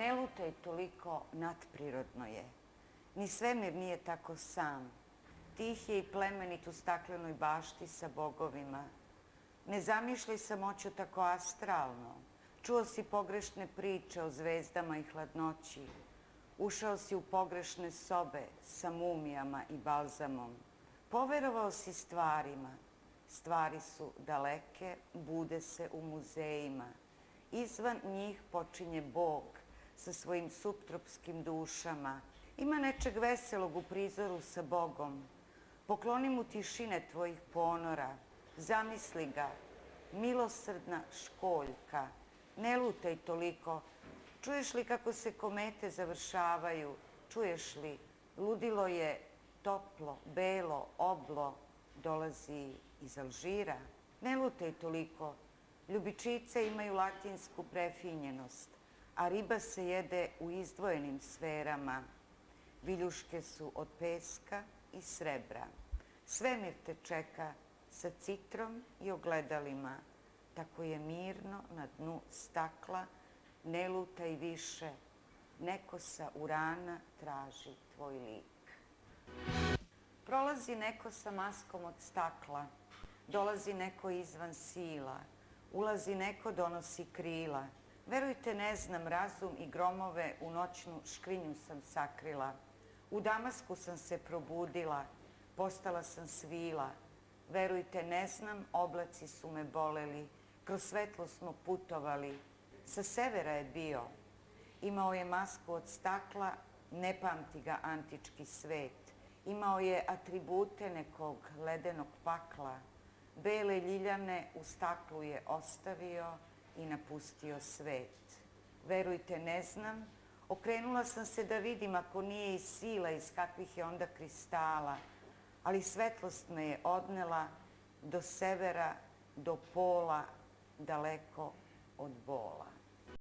Ne lutaj toliko, nadprirodno je. Ni svemir nije tako sam. Tih je i plemenit u staklenoj bašti sa bogovima. Ne zamišljaj samoću tako astralno. Čuo si pogrešne priče o zvezdama i hladnoći. Ušao si u pogrešne sobe sa mumijama i balzamom. Poverovao si stvarima. Stvari su daleke, bude se u muzejima. Izvan njih počinje Bog sa svojim suptropskim dušama. Ima nečeg veselog u prizoru sa Bogom. Pokloni mu tišine tvojih ponora. Zamisli ga, milosrdna školjka. Ne lutaj toliko. Čuješ li kako se komete završavaju? Čuješ li? Ludilo je toplo, belo, oblo. Dolazi iz Alžira. Ne lutaj toliko. Ljubičice imaju latinsku prefinjenost, a riba se jede u izdvojenim sferama. Viljuške su od peska i srebra. Svemir te čeka sa citrom i ogledalima. Tako je mirno na dnu stakla, ne lutaj više. Neko sa Urana traži tvoj lik. Prolazi neko sa maskom od stakla. Dolazi neko izvan sila. Ulazi neko, donosi krila. Verujte, ne znam, razum i gromove u noćnu škrinju sam sakrila. U Damasku sam se probudila, postala sam svila. Verujte, ne znam, oblaci su me boleli, kroz svetlo smo putovali. Sa severa je bio, imao je masku od stakla, ne pamti ga antički svet. Imao je atribute nekog ledenog pakla. Bele ljiljane u staklu je ostavio i napustio svet. Verujte, ne znam, okrenula sam se da vidim ako nije iz sila, iz kakvih je onda kristala, ali svetlost me je odnela do severa, do pola, daleko od bola.